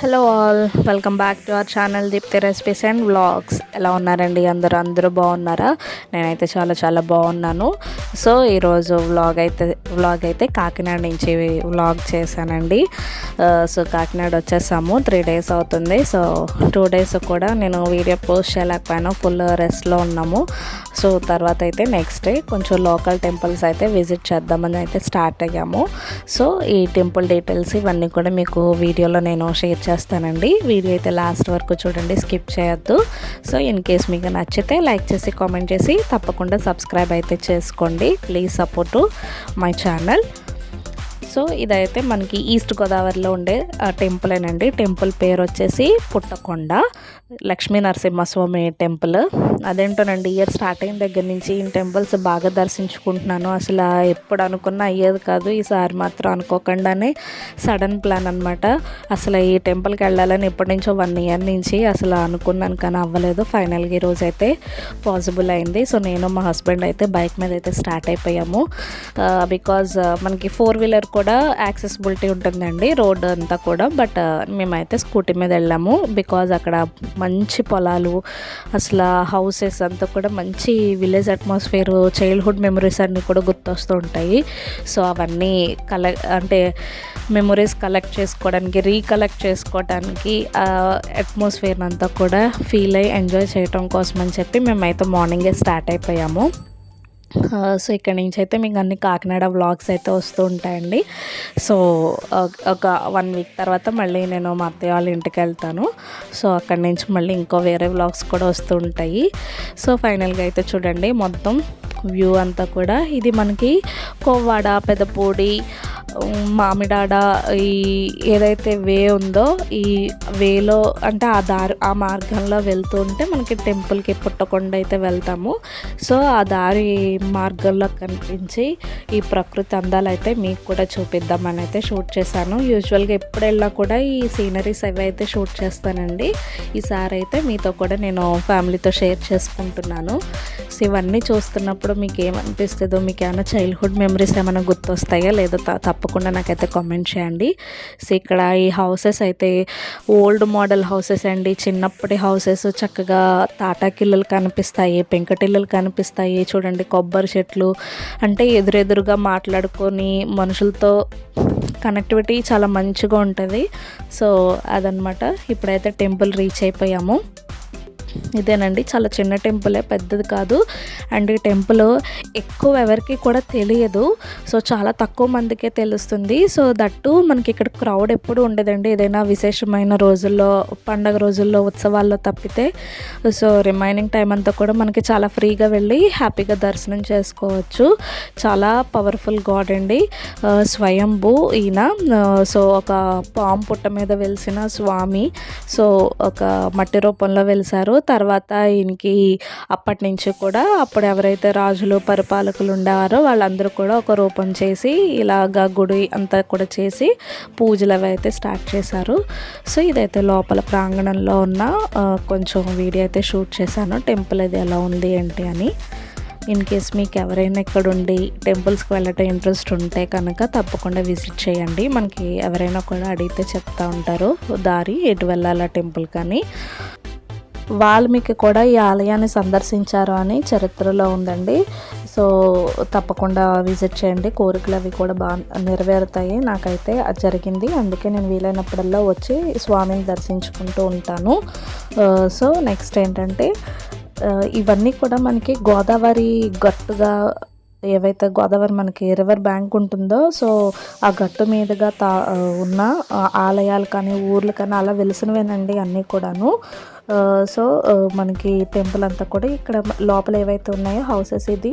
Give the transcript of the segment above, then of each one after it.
Hello all, welcome back to our channel Deepthi recipes and vlogs. ఎలా ఉన్నారండి అందరూ బాగున్నారా? నేనైతే చాలా బాగున్నాను. సో ఈరోజు వ్లాగ్ అయితే కాకినాడ నుంచి వ్లాగ్ చేశానండి. సో కాకినాడ వచ్చేసాము, 3 days అవుతుంది. సో 2 days కూడా నేను వీడియో పోస్ట్ చేయలేకపోయాను, ఫుల్ రెస్ట్లో ఉన్నాము. సో తర్వాత అయితే నెక్స్ట్ డే కొంచెం లోకల్ టెంపుల్స్ అయితే విజిట్ చేద్దామని అయితే స్టార్ట్ అయ్యాము. సో ఈ టెంపుల్ డీటెయిల్స్ ఇవన్నీ కూడా మీకు వీడియోలో నేను షేర్ చేస్తానండి. వీడియో అయితే లాస్ట్ వరకు చూడండి, స్కిప్ చేయొద్దు. సో ఇన్ కేస్ మీకు నచ్చితే లైక్ చేసి కామెంట్ చేసి తప్పకుండా సబ్స్క్రైబ్ అయితే చేసుకోండి. Please support my channel. So ఇదైతే మనకి ఈస్ట్ గోదావరిలో ఉండే టెంపులేనండి. టెంపుల్ పేరు వచ్చేసి పుట్టకొండ లక్ష్మీ నరసింహస్వామి టెంపుల్. అదేంటోనండి, ఇయర్ స్టార్ట్ అయిన దగ్గర నుంచి ఈ టెంపుల్స్ బాగా దర్శించుకుంటున్నాను. అసలు ఎప్పుడు అనుకున్నా అయ్యేది కాదు, ఈసారి మాత్రం అనుకోకుండానే సడన్ ప్లాన్ అనమాట. అసలు ఈ టెంపుల్కి వెళ్ళాలని ఎప్పటి నుంచో 1 year నుంచి అసలు అనుకున్నాను, కానీ అవ్వలేదు. ఫైనల్గా ఈరోజు అయితే పాసిబుల్ అయింది. సో నేను మా హస్బెండ్ అయితే బైక్ మీద అయితే స్టార్ట్ అయిపోయాము. బికాజ్ మనకి 4-wheeler కూడా యాక్సెసిబిలిటీ ఉంటుందండి రోడ్ అంతా కూడా. బట్ మేమైతే స్కూటీ మీద వెళ్ళాము. బికాజ్ అక్కడ మంచి పొలాలు, అసలు హౌసెస్ అంతా కూడా మంచి విలేజ్ అట్మాస్ఫియర్, చైల్డ్హుడ్ మెమరీస్ అన్నీ కూడా గుర్తొస్తూ ఉంటాయి. సో అవన్నీ మెమరీస్ కలెక్ట్ చేసుకోవడానికి, రీకలెక్ట్ చేసుకోవడానికి అట్మాస్ఫియర్ అంతా కూడా ఫీల్ అయ్యి ఎంజాయ్ చేయడం కోసం అని చెప్పి మేమైతే మార్నింగే స్టార్ట్ అయిపోయాము. సో ఇక్కడ నుంచి అయితే మీకు అన్ని కాకినాడ వ్లాగ్స్ అయితే వస్తూ ఉంటాయండి. సో ఒక 1 week తర్వాత మళ్ళీ నేను మా అత్తయ్య వాళ్ళ ఇంటికి వెళ్తాను. సో అక్కడి నుంచి మళ్ళీ ఇంకో వేరే వ్లాగ్స్ కూడా వస్తూ ఉంటాయి. సో ఫైనల్గా అయితే చూడండి, మొత్తం వ్యూ అంతా కూడా ఇది మనకి కోవ్వాడ, పెదపూడి, మామిడాడ ఈ ఏదైతే వే ఉందో ఈ వేలో అంటే ఆ మార్గంలో వెళ్తూ ఉంటే మనకి టెంపుల్కి పుట్టకొండ అయితే వెళ్తాము. సో ఆ దారి మార్గంలో కనిపించి ఈ ప్రకృతి అందాలు అయితే మీకు కూడా చూపిద్దామని అయితే షూట్ చేశాను. యూజువల్గా ఎప్పుడు వెళ్ళినా కూడా ఈ సీనరీస్ అవి అయితే షూట్ చేస్తానండి. ఈసారి అయితే మీతో కూడా నేను ఫ్యామిలీతో షేర్ చేసుకుంటున్నాను. సో ఇవన్నీ చూస్తున్నప్పుడు మీకు ఏమనిపిస్తుందో, మీకు ఏమైనా చైల్డ్హుడ్ మెమరీస్ ఏమైనా గుర్తొస్తాయో లేదో తప్పకుండా నాకైతే కామెంట్ చేయండి. సో ఇక్కడ ఈ హౌసెస్ అయితే ఓల్డ్ మోడల్ హౌసెస్ అండి. చిన్నప్పటి హౌసెస్, చక్కగా తాటాకిల్లులు కనిపిస్తాయి, పెంకటిల్లులు కనిపిస్తాయి. చూడండి కొబ్బరి చెట్లు, అంటే ఎదురెదురుగా మాట్లాడుకొని మనుషులతో కనెక్టివిటీ చాలా మంచిగా ఉంటుంది. సో అదనమాట. ఇప్పుడైతే టెంపుల్ రీచ్ అయిపోయాము. ఇదేనండి, చాలా చిన్న టెంపులే, పెద్దది కాదు. అండ్ ఈ టెంపుల్ ఎక్కువ ఎవరికి కూడా తెలియదు. సో చాలా తక్కువ మందికే తెలుస్తుంది. సో దట్టు మనకి ఇక్కడ క్రౌడ్ ఎప్పుడు ఉండదండి, ఏదైనా విశేషమైన రోజుల్లో, పండగ రోజుల్లో, ఉత్సవాల్లో తప్పితే. సో రిమైనింగ్ టైం అంతా కూడా మనకి చాలా ఫ్రీగా వెళ్ళి హ్యాపీగా దర్శనం చేసుకోవచ్చు. చాలా పవర్ఫుల్ గాడ్ అండి, స్వయంభూ ఈయన. సో ఒక పాము పుట్ట మీద వెలిసిన స్వామి. సో ఒక మట్టి రూపంలో వెలిసారు. తర్వాత ఈయనకి అప్పటి నుంచి కూడా అప్పుడు ఎవరైతే రాజులు, పరిపాలకులు ఉండేవారో వాళ్ళందరూ కూడా ఒక రూపం చేసి ఇలాగా గుడి అంతా కూడా చేసి పూజలు అవి అయితే స్టార్ట్ చేశారు. సో ఇదైతే లోపల ప్రాంగణంలో ఉన్న కొంచెం వీడియో అయితే షూట్ చేశాను, టెంపుల్ అది ఎలా ఉంది ఏంటి అని. ఇన్ కేస్ మీకు ఎవరైనా ఇక్కడ ఉండి టెంపుల్స్కి వెళ్ళటం ఇంట్రెస్ట్ ఉంటే కనుక తప్పకుండా విజిట్ చేయండి. మనకి ఎవరైనా కూడా అడిగితే చెప్తా ఉంటారు దారి ఎటు వెళ్ళాలా టెంపుల్ కానీ. వాల్మీకి కూడా ఈ ఆలయాన్ని సందర్శించారు అని చరిత్రలో ఉందండి. సో తప్పకుండా విజిట్ చేయండి, కోరికలు అవి కూడా బాగా నెరవేరుతాయి. నాకైతే అది జరిగింది, అందుకే నేను వీలైనప్పుడల్లా వచ్చి స్వామిని దర్శించుకుంటూ ఉంటాను. సో నెక్స్ట్ ఏంటంటే ఇవన్నీ కూడా మనకి గోదావరి గట్టుగా, ఏవైతే గోదావరి మనకి రివర్ బ్యాంక్ ఉంటుందో సో ఆ గట్టు మీదుగా ఉన్న ఆలయాలు కానీ ఊర్లు కానీ అలా వెలిసినవేనండి అన్నీ కూడాను. సో మనకి టెంపుల్ అంతా కూడా ఇక్కడ లోపల ఏవైతే ఉన్నాయో హౌసెస్, ఇది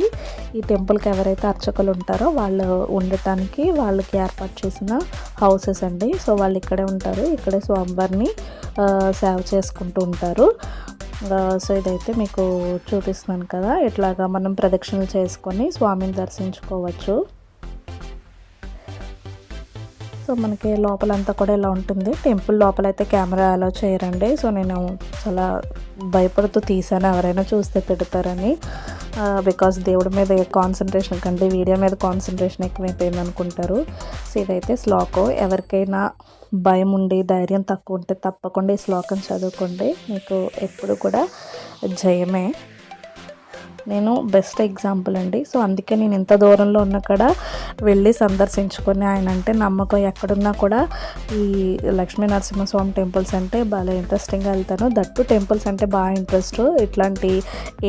ఈ టెంపుల్కి ఎవరైతే అర్చకులు ఉంటారో వాళ్ళు ఉండటానికి వాళ్ళకి ఏర్పాటు చేసిన హౌసెస్ అండి. సో వాళ్ళు ఇక్కడే ఉంటారు, ఇక్కడే స్వామివారిని సేవ చేసుకుంటూ ఉంటారు. సో ఇదైతే మీకు చూపిస్తున్నాను కదా, ఇట్లాగా మనం ప్రదక్షిణలు చేసుకొని స్వామిని దర్శించుకోవచ్చు. సో మనకి లోపలంతా కూడా ఇలా ఉంటుంది. టెంపుల్ లోపలైతే కెమెరా అలో చేయరండి. సో నేను చాలా భయపడుతూ తీసాను, ఎవరైనా చూస్తే తిడతారని. బికాస్ దేవుడి మీద కాన్సన్ట్రేషన్ కంటే వీడియో మీద కాన్సన్ట్రేషన్ ఎక్కువైపోయింది అనుకుంటారు. సో ఇదైతే స్లోకో, ఎవరికైనా భయం ఉండి ధైర్యం తక్కువ ఉంటే తప్పకుండా ఈ శ్లోకం చదువుకోండి, మీకు ఎప్పుడు కూడా జయమే. నేను బెస్ట్ ఎగ్జాంపుల్ అండి. సో అందుకే నేను ఇంత దూరంలో ఉన్న కూడా వెళ్ళి సందర్శించుకొని, ఆయన అంటే నమ్మకం, ఎక్కడున్నా కూడా ఈ లక్ష్మీ నరసింహస్వామి టెంపుల్స్ అంటే బాగా ఇంట్రెస్టింగ్గా వెళ్తాను. దట్టు టెంపుల్స్ అంటే బాగా ఇంట్రెస్ట్, ఇట్లాంటి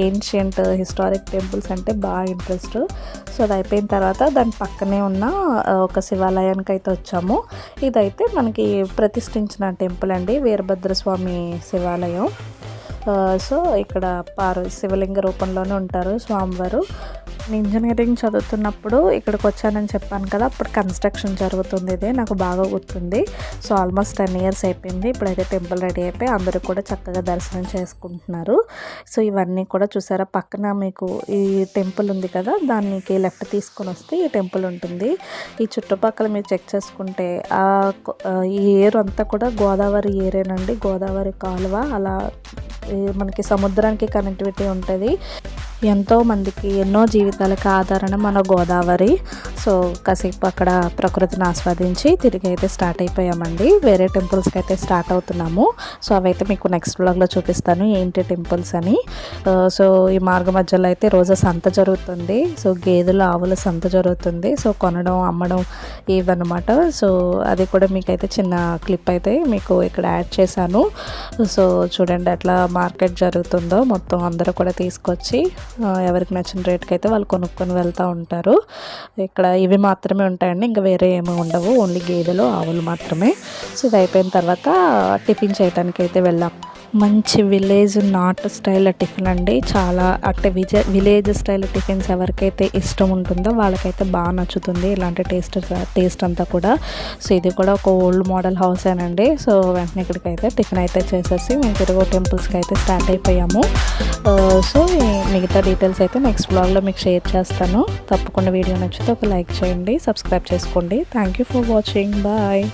ఏన్షియంట్ హిస్టారిక్ టెంపుల్స్ అంటే బాగా ఇంట్రెస్ట్. సో అది అయిపోయిన తర్వాత దాని పక్కనే ఉన్న ఒక శివాలయానికి అయితే వచ్చాము. ఇదైతే మనకి ప్రతిష్ఠించిన టెంపుల్ అండి, వీరభద్రస్వామి శివాలయం. సో ఇక్కడ శివలింగ రూపంలోనే ఉంటారు స్వామివారు. నేను ఇంజనీరింగ్ చదువుతున్నప్పుడు ఇక్కడికి వచ్చానని చెప్పాను కదా, అప్పుడు కన్స్ట్రక్షన్ జరుగుతుంది, ఇదే నాకు బాగా గుర్తుంది. సో ఆల్మోస్ట్ 10 years అయిపోయింది. ఇప్పుడైతే టెంపుల్ రెడీ అయిపోయి అందరూ కూడా చక్కగా దర్శనం చేసుకుంటున్నారు. సో ఇవన్నీ కూడా చూసారా, పక్కన మీకు ఈ టెంపుల్ ఉంది కదా, దానికి లెఫ్ట్ తీసుకొని వస్తే ఈ టెంపుల్ ఉంటుంది. ఈ చుట్టుపక్కల మీరు చెక్ చేసుకుంటే ఈ ఏరు అంతా కూడా గోదావరి ఏరేనండి, గోదావరి కాలువ. అలా మనకి సముద్రానికి కనెక్టివిటీ ఉంటుంది. ఎంతోమందికి ఎన్నో జీవితాలకు ఆదరణ మన గోదావరి. సో కాసేపు అక్కడ ప్రకృతిని ఆస్వాదించి తిరిగి అయితే స్టార్ట్ అయిపోయామండి. వేరే టెంపుల్స్కి అయితే స్టార్ట్ అవుతున్నాము. సో అవైతే మీకు నెక్స్ట్ వ్లాగ్లో చూపిస్తాను ఏంటి టెంపుల్స్ అని. సో ఈ మార్గ మధ్యలో అయితే రోజు సంత జరుగుతుంది. సో గేదెలు ఆవుల సంత జరుగుతుంది. సో కొనడం అమ్మడం ఇవన్నమాట. సో అది కూడా మీకైతే చిన్న క్లిప్ అయితే మీకు ఇక్కడ యాడ్ చేశాను. సో చూడండి ఎట్లా మార్కెట్ జరుగుతుందో, మొత్తం అందరూ కూడా తీసుకొచ్చి ఎవరికి నచ్చిన రేట్కి అయితే వాళ్ళు కొనుక్కొని వెళ్తూ ఉంటారు. ఇక్కడ ఇవి మాత్రమే ఉంటాయండి, ఇంకా వేరే ఏమీ ఉండవు, ఓన్లీ గేదెలు ఆవులు మాత్రమే. సో ఇది అయిపోయిన తర్వాత టిఫిన్ చేయడానికి అయితే వెళ్ళాం. మంచి విలేజ్ నార్త్ స్టైల్ టిఫిన్ అండి. చాలా అంటే విలేజ్ స్టైల్ టిఫిన్స్ ఎవరికైతే ఇష్టం ఉంటుందో వాళ్ళకైతే బాగా నచ్చుతుంది ఇలాంటి టేస్ట్ అంతా కూడా. సో ఇది కూడా ఒక ఓల్డ్ మోడల్ హౌస్ ఏనండి. సో వెంటనే ఇక్కడికైతే టిఫిన్ అయితే చేసేసి మేము తిరుగు టెంపుల్స్కి అయితే స్టార్ట్ అయిపోయాము. సో మిగతా డీటెయిల్స్ అయితే నెక్స్ట్ బ్లాగ్లో మీకు షేర్ చేస్తాను. తప్పకుండా వీడియో నచ్చితే ఒక లైక్ చేయండి, సబ్స్క్రైబ్ చేసుకోండి. Thank you for watching. Bye.